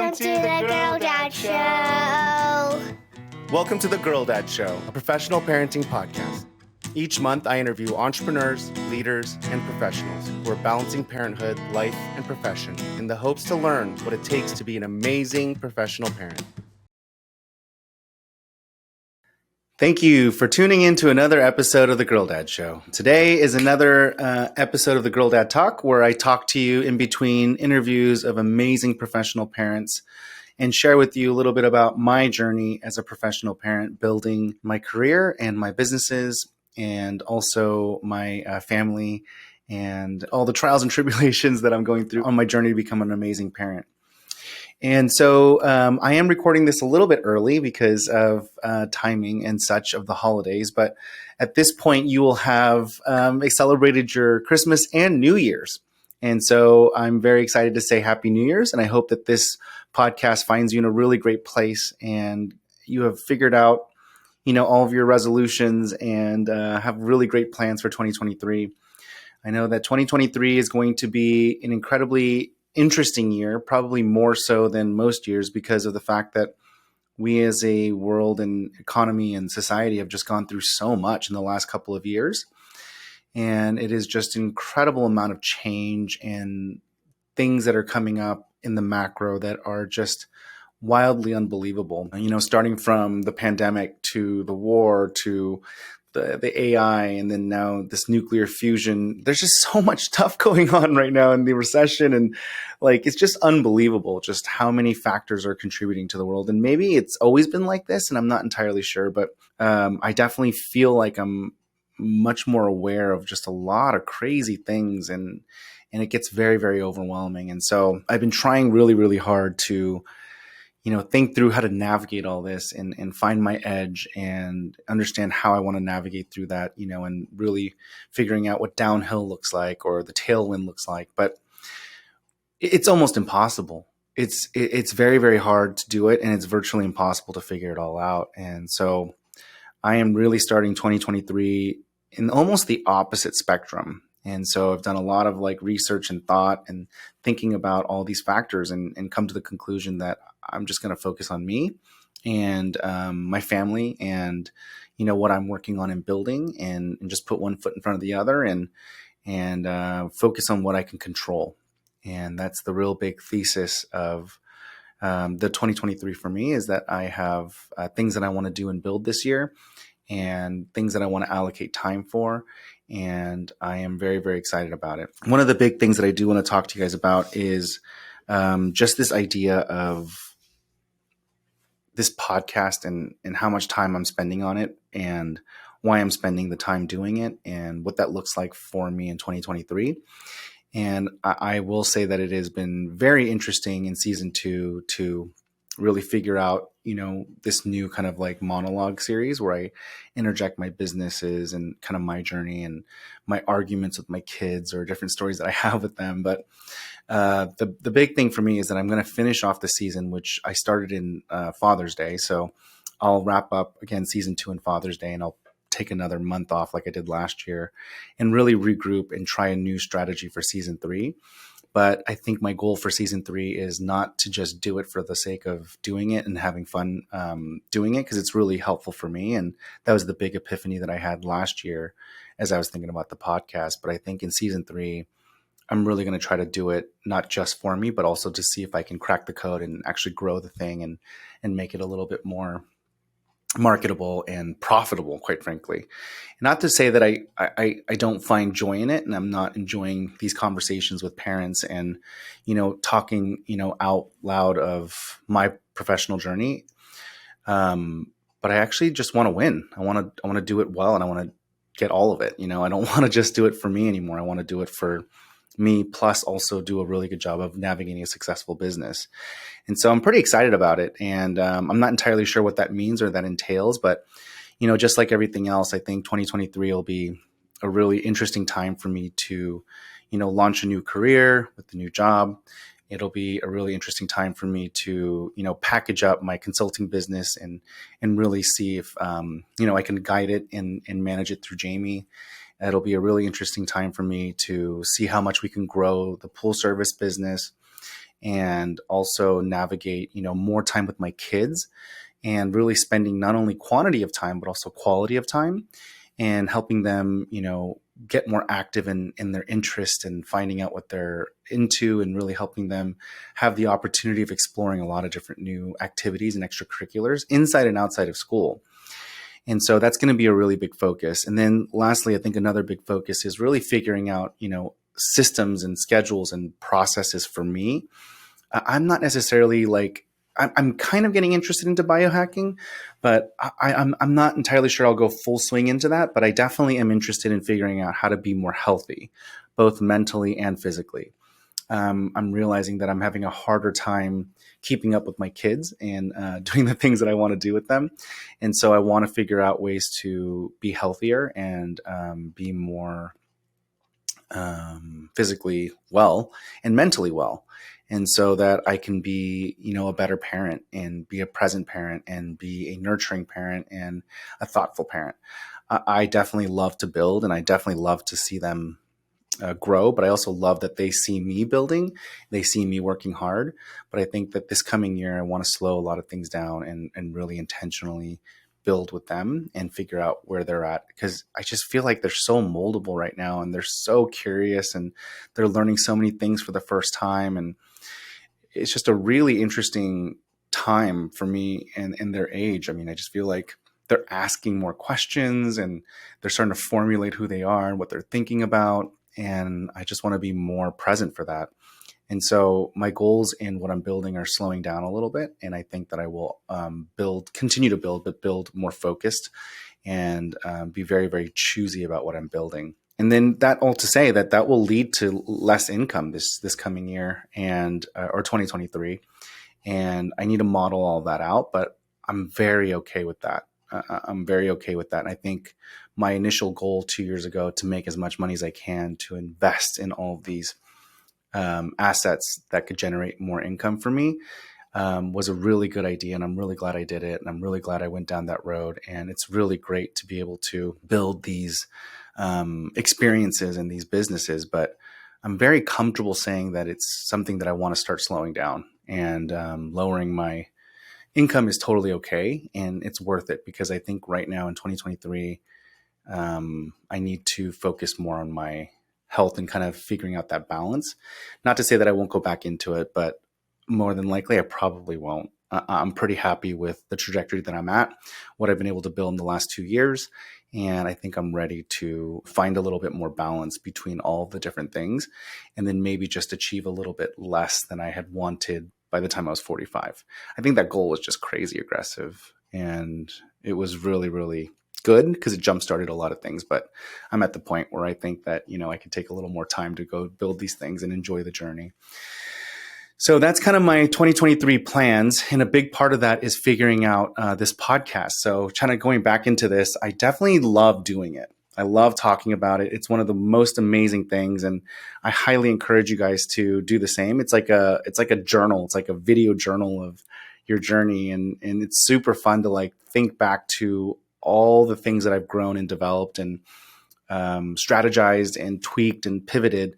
Welcome to the Girl Dad Show. Welcome to the Girl Dad Show, a professional parenting podcast. Each month, I interview entrepreneurs, leaders, and professionals who are balancing parenthood, life, and profession in the hopes to learn what it takes to be an amazing professional parent. Thank you for tuning in to another episode of the Girl Dad Show. Today is another episode of the Girl Dad Talk, where I talk to you in between interviews of amazing professional parents and share with you a little bit about my journey as a professional parent, building my career and my businesses, and also my family, and all the trials and tribulations that I'm going through on my journey to become an amazing parent. And so I am recording this a little bit early because of timing and such of the holidays. But at this point, you will have celebrated your Christmas and New Year's. And so I'm very excited to say Happy New Year's. And I hope that this podcast finds you in a really great place and you have figured out, all of your resolutions and have really great plans for 2023. I know that 2023 is going to be an incredibly interesting year, probably more so than most years, because of the fact that we as a world and economy and society have just gone through so much in the last couple of years. And it is just an incredible amount of change and things that are coming up in the macro that are just wildly unbelievable. Starting from the pandemic to the war to the AI, and then now this nuclear fusion. There's just so much stuff going on right now in the recession. And it's just unbelievable just how many factors are contributing to the world. And maybe it's always been like this, and I'm not entirely sure, but I definitely feel like I'm much more aware of just a lot of crazy things, and it gets very, very overwhelming. And so I've been trying really, really hard to think through how to navigate all this and find my edge and understand how I want to navigate through that, and really figuring out what downhill looks like or the tailwind looks like. But it's almost impossible. It's very, very hard to do it, and it's virtually impossible to figure it all out. And so I am really starting 2023 in almost the opposite spectrum. And so I've done a lot of research and thought and thinking about all these factors and come to the conclusion that I'm just going to focus on me and my family and, what I'm working on and building, and just put one foot in front of the other and focus on what I can control. And that's the real big thesis of the 2023 for me, is that I have things that I want to do and build this year, and things that I want to allocate time for. And I am very, very excited about it. One of the big things that I do want to talk to you guys about is just this idea of this podcast and how much time I'm spending on it, and why I'm spending the time doing it, and what that looks like for me in 2023. And I will say that it has been very interesting in season 2 to really figure out, this new kind of monologue series where I interject my businesses and kind of my journey and my arguments with my kids or different stories that I have with them. But the big thing for me is that I'm going to finish off the season, which I started in Father's Day. So I'll wrap up again season 2 in Father's Day, and I'll take another month off like I did last year and really regroup and try a new strategy for season 3. But I think my goal for season 3 is not to just do it for the sake of doing it and having fun doing it, because it's really helpful for me. And that was the big epiphany that I had last year as I was thinking about the podcast. But I think in season 3, I'm really going to try to do it not just for me, but also to see if I can crack the code and actually grow the thing and make it a little bit more marketable and profitable, quite frankly. Not to say that I don't find joy in it, and I'm not enjoying these conversations with parents and, talking, out loud of my professional journey. But I actually just want to win. I want to do it well, and I want to get all of it. I don't want to just do it for me anymore. I want to do it for me, plus also do a really good job of navigating a successful business. And so I'm pretty excited about it. And I'm not entirely sure what that means or that entails, but, just like everything else, I think 2023 will be a really interesting time for me to, launch a new career with a new job. It'll be a really interesting time for me to, package up my consulting business and really see if, I can guide it and manage it through Jamie. It'll be a really interesting time for me to see how much we can grow the pool service business and also navigate, more time with my kids and really spending not only quantity of time, but also quality of time and helping them, get more active in their interest and finding out what they're into and really helping them have the opportunity of exploring a lot of different new activities and extracurriculars inside and outside of school. And so that's going to be a really big focus. And then lastly, I think another big focus is really figuring out, systems and schedules and processes for me. I'm not necessarily like, I'm kind of getting interested into biohacking, but I'm not entirely sure I'll go full swing into that. But I definitely am interested in figuring out how to be more healthy, both mentally and physically. I'm realizing that I'm having a harder time keeping up with my kids and doing the things that I want to do with them. And so I want to figure out ways to be healthier and be more physically well and mentally well. And so that I can be, a better parent and be a present parent and be a nurturing parent and a thoughtful parent. I definitely love to build and I definitely love to see them grow, but I also love that they see me building, they see me working hard. But I think that this coming year, I want to slow a lot of things down and really intentionally build with them and figure out where they're at. Because I just feel like they're so moldable right now and they're so curious and they're learning so many things for the first time. And it's just a really interesting time for me and their age. I mean, I just feel like they're asking more questions and they're starting to formulate who they are and what they're thinking about. And I just want to be more present for that. And so my goals in what I'm building are slowing down a little bit. And I think that I will continue to build, but build more focused and be very, very choosy about what I'm building. And then that all to say that will lead to less income this coming year and or 2023. And I need to model all that out, but I'm very okay with that. I'm very okay with that. And I think my initial goal 2 years ago to make as much money as I can to invest in all of these assets that could generate more income for me was a really good idea. And I'm really glad I did it. And I'm really glad I went down that road. And it's really great to be able to build these experiences and these businesses. But I'm very comfortable saying that it's something that I want to start slowing down and lowering my income is totally okay. And it's worth it because I think right now in 2023, I need to focus more on my health and kind of figuring out that balance. Not to say that I won't go back into it, but more than likely I probably won't. I'm pretty happy with the trajectory that I'm at, what I've been able to build in the last 2 years. And I think I'm ready to find a little bit more balance between all the different things and then maybe just achieve a little bit less than I had wanted by the time I was 45. I think that goal was just crazy aggressive and it was really, really good because it jump-started a lot of things. But I'm at the point where I think that, I could take a little more time to go build these things and enjoy the journey. So that's kind of my 2023 plans. And a big part of that is figuring out this podcast. So kind of going back into this, I definitely love doing it. I love talking about it. It's one of the most amazing things. And I highly encourage you guys to do the same. It's like a journal. It's like a video journal of your journey. And it's super fun to like think back to all the things that I've grown and developed and strategized and tweaked and pivoted.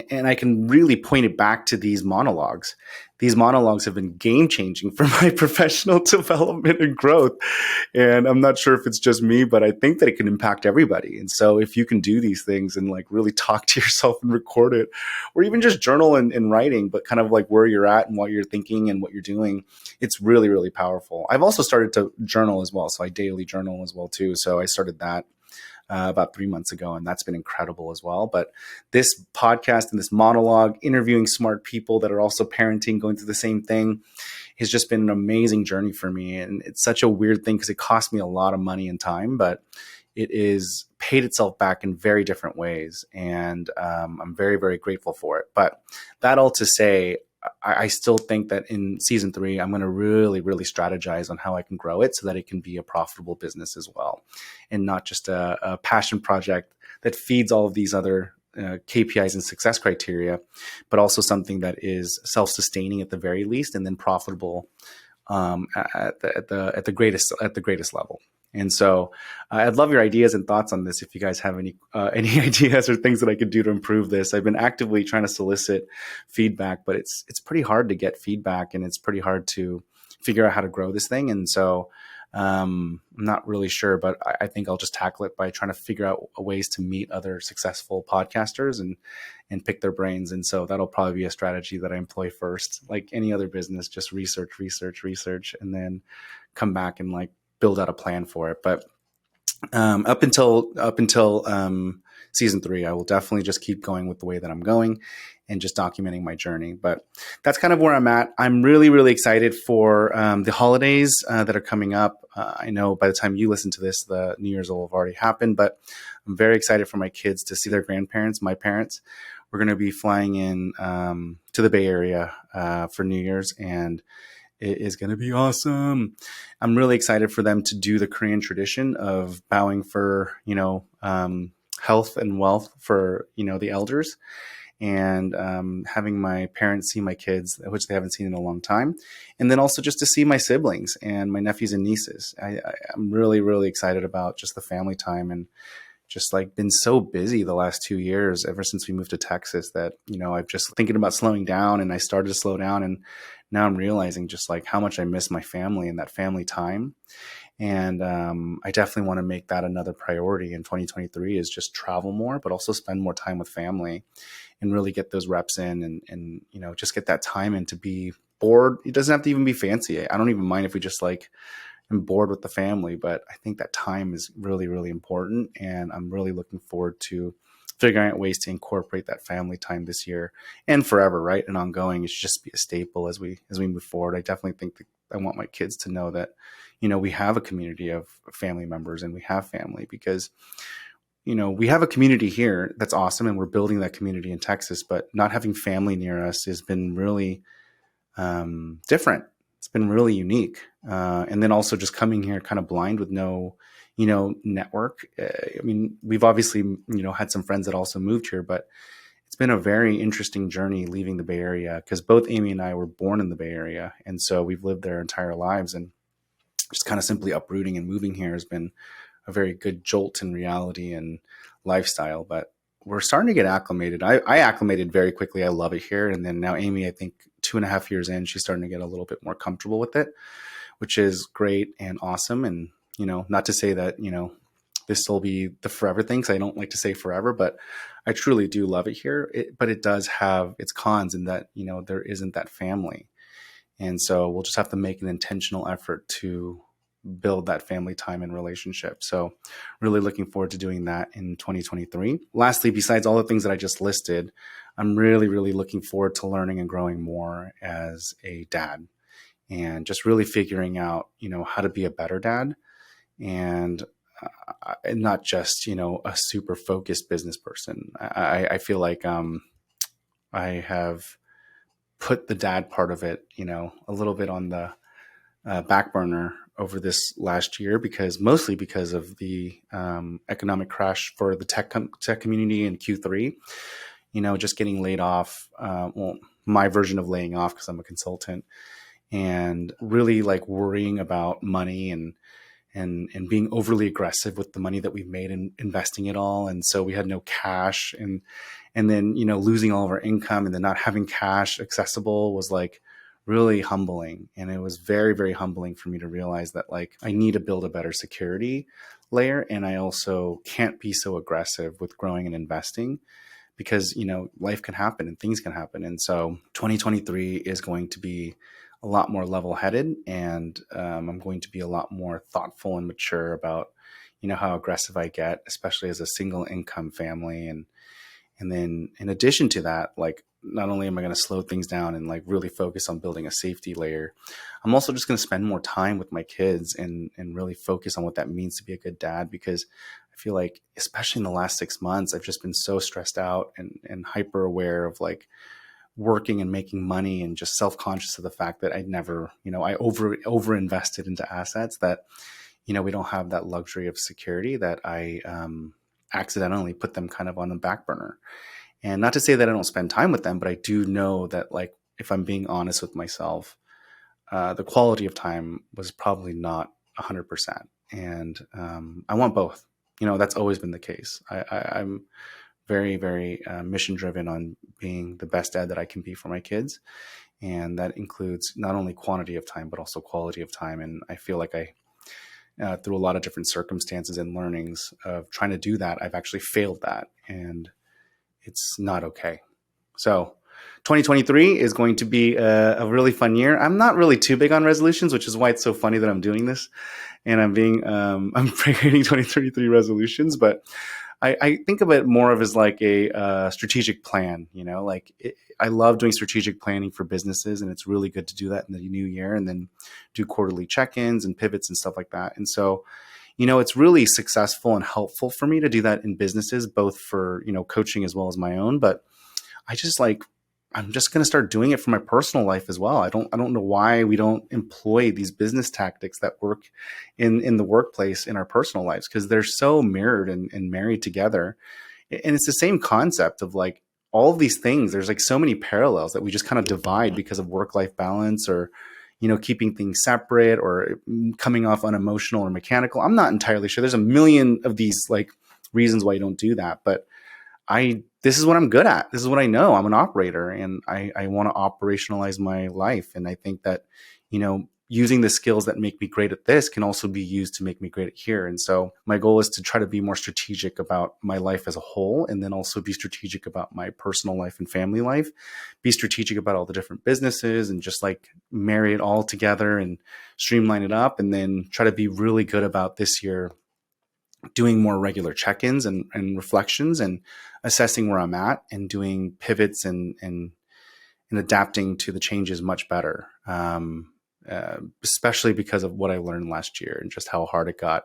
And I can really point it back to these monologues. These monologues have been game changing for my professional development and growth. And I'm not sure if it's just me, but I think that it can impact everybody. And so if you can do these things and like really talk to yourself and record it, or even just journal and writing, but kind of like where you're at and what you're thinking and what you're doing, it's really, really powerful. I've also started to journal as well. So I daily journal as well too. So I started that about 3 months ago, and that's been incredible as well. But this podcast and this monologue, interviewing smart people that are also parenting, going through the same thing, has just been an amazing journey for me. And it's such a weird thing because it cost me a lot of money and time, but it is paid itself back in very different ways. And I'm very, very grateful for it. But that all to say, I still think that in season 3, I'm going to really, really strategize on how I can grow it so that it can be a profitable business as well. And not just a passion project that feeds all of these other KPIs and success criteria, but also something that is self-sustaining at the very least, and then profitable at the greatest level. And so I'd love your ideas and thoughts on this. If you guys have any ideas or things that I could do to improve this. I've been actively trying to solicit feedback, but it's pretty hard to get feedback, and it's pretty hard to figure out how to grow this thing. And so I'm not really sure, but I think I'll just tackle it by trying to figure out ways to meet other successful podcasters and pick their brains. And so that'll probably be a strategy that I employ first. Like any other business, just research, and then come back and like build out a plan for it. But up until season 3, I will definitely just keep going with the way that I'm going and just documenting my journey. But that's kind of where I'm at. I'm really, really excited for the holidays that are coming up. I know by the time you listen to this, the New Year's will have already happened, but I'm very excited for my kids to see their grandparents, my parents. We're going to be flying in to the Bay Area for New Year's, and it is going to be awesome. I'm really excited for them to do the Korean tradition of bowing for, health and wealth for, the elders, and having my parents see my kids, which they haven't seen in a long time. And then also just to see my siblings and my nephews and nieces. I'm really, really excited about just the family time, and just like been so busy the last 2 years ever since we moved to Texas that, I've just thinking about slowing down, and I started to slow down, and now I'm realizing just like how much I miss my family and that family time. And I definitely want to make that another priority in 2023, is just travel more, but also spend more time with family and really get those reps in, and just get that time in to be bored. It doesn't have to even be fancy. I don't even mind if we just like am bored with the family, but I think that time is really, really important. And I'm really looking forward to figuring out ways to incorporate that family time this year and forever, right? And ongoing. It should just be a staple as we move forward. I definitely think that I want my kids to know that, we have a community of family members, and we have family, because, we have a community here that's awesome, and we're building that community in Texas, but not having family near us has been really different. It's been really unique. And then also just coming here kind of blind with no, network. I mean, we've obviously, had some friends that also moved here, but it's been a very interesting journey leaving the Bay Area, because both Amy and I were born in the Bay Area. And so we've lived there our entire lives, and just kind of simply uprooting and moving here has been a very good jolt in reality and lifestyle. But we're starting to get acclimated. I acclimated very quickly. I love it here. And then now Amy, I think 2.5 years in, she's starting to get a little bit more comfortable with it, which is great and awesome. And, not to say that, this will be the forever thing, because I don't like to say forever, but I truly do love it here. But it does have its cons in that, there isn't that family. And so we'll just have to make an intentional effort to build that family time and relationship. So really looking forward to doing that in 2023. Lastly, besides all the things that I just listed, I'm really, really looking forward to learning and growing more as a dad, and just really figuring out, how to be a better dad, and not just, a super focused business person. I feel like I have put the dad part of it, a little bit on the back burner over this last year, mostly because of the economic crash for the tech community in Q3. Just getting laid off. My version of laying off, because I'm a consultant, and really like worrying about money and being overly aggressive with the money that we've made and investing it all. And so we had no cash, and then, losing all of our income, and then not having cash accessible was like really humbling. And it was very, very humbling for me to realize that like I need to build a better security layer. And I also can't be so aggressive with growing and investing, because, life can happen and things can happen. And so 2023 is going to be a lot more level-headed, and I'm going to be a lot more thoughtful and mature about, how aggressive I get, especially as a single income family. And then in addition to that, like, not only am I going to slow things down and like really focus on building a safety layer, I'm also just going to spend more time with my kids and really focus on what that means to be a good dad. Because I feel like, especially in the last 6 months, I've just been so stressed out and hyper aware of like working and making money, and just self-conscious of the fact that I never, I over invested into assets that, we don't have that luxury of security, that I accidentally put them kind of on the back burner. And not to say that I don't spend time with them, but I do know that, like, if I'm being honest with myself, the quality of time was probably not 100%. And I want both. That's always been the case. I'm very, very mission driven on being the best dad that I can be for my kids. And that includes not only quantity of time, but also quality of time. And I feel like through a lot of different circumstances and learnings of trying to do that, I've actually failed that. And it's not okay. So 2023 is going to be a really fun year. I'm not really too big on resolutions, which is why it's so funny that I'm doing this. And I'm creating 2023 resolutions, but I think of it more of as like a strategic plan. I love doing strategic planning for businesses, and it's really good to do that in the new year, and then do quarterly check-ins and pivots and stuff like that. And so, it's really successful and helpful for me to do that in businesses, both for coaching as well as my own. But I'm just going to start doing it for my personal life as well. I don't know why we don't employ these business tactics that work in the workplace in our personal lives, because they're so mirrored and married together. And it's the same concept of like all of these things. There's like so many parallels that we just kind of divide because of work-life balance, or keeping things separate, or coming off unemotional or mechanical. I'm not entirely sure. There's a million of these like reasons why you don't do that, but this is what I'm good at. This is what I know. I'm an operator, and I want to operationalize my life. And I think that, using the skills that make me great at this can also be used to make me great at here. And so my goal is to try to be more strategic about my life as a whole, and then also be strategic about my personal life and family life, be strategic about all the different businesses, and just like marry it all together and streamline it up, and then try to be really good about this year doing more regular check-ins and reflections, and assessing where I'm at, and doing pivots and adapting to the changes much better. Especially because of what I learned last year and just how hard it got.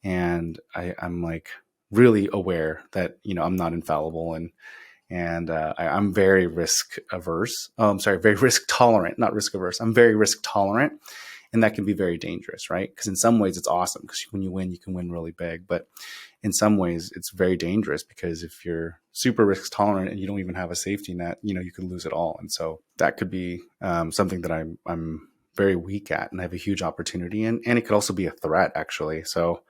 And I'm like really aware that, I'm not infallible, and I'm very risk averse. Oh, I'm sorry, very risk tolerant, not risk averse. I'm very risk tolerant. And that can be very dangerous, right? Because in some ways it's awesome, because when you win, you can win really big. But in some ways it's very dangerous, because if you're super risk tolerant and you don't even have a safety net, you could lose it all. And so that could be something that I'm very weak at, and I have a huge opportunity in. And it could also be a threat, actually. So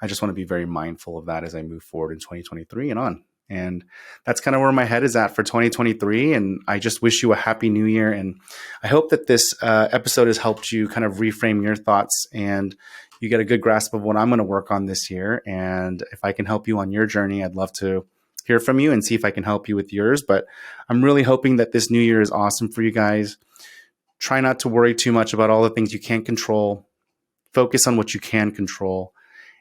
I just want to be very mindful of that as I move forward in 2023 and on. And that's kind of where my head is at for 2023. And I just wish you a happy new year. And I hope that this episode has helped you kind of reframe your thoughts, and you get a good grasp of what I'm going to work on this year. And if I can help you on your journey, I'd love to hear from you and see if I can help you with yours. But I'm really hoping that this new year is awesome for you guys. Try not to worry too much about all the things you can't control. Focus on what you can control,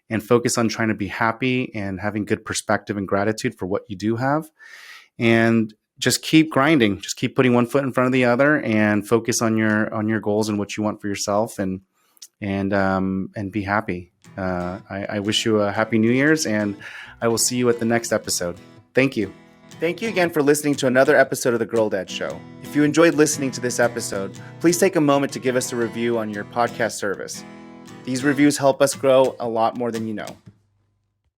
and focus on trying to be happy and having good perspective and gratitude for what you do have. And just keep grinding. Just keep putting one foot in front of the other, and focus on your goals and what you want for yourself, and be happy. I wish you a happy New Year's, and I will see you at the next episode. Thank you. Thank you again for listening to another episode of The Girl Dad Show. If you enjoyed listening to this episode, please take a moment to give us a review on your podcast service. These reviews help us grow a lot more than you know.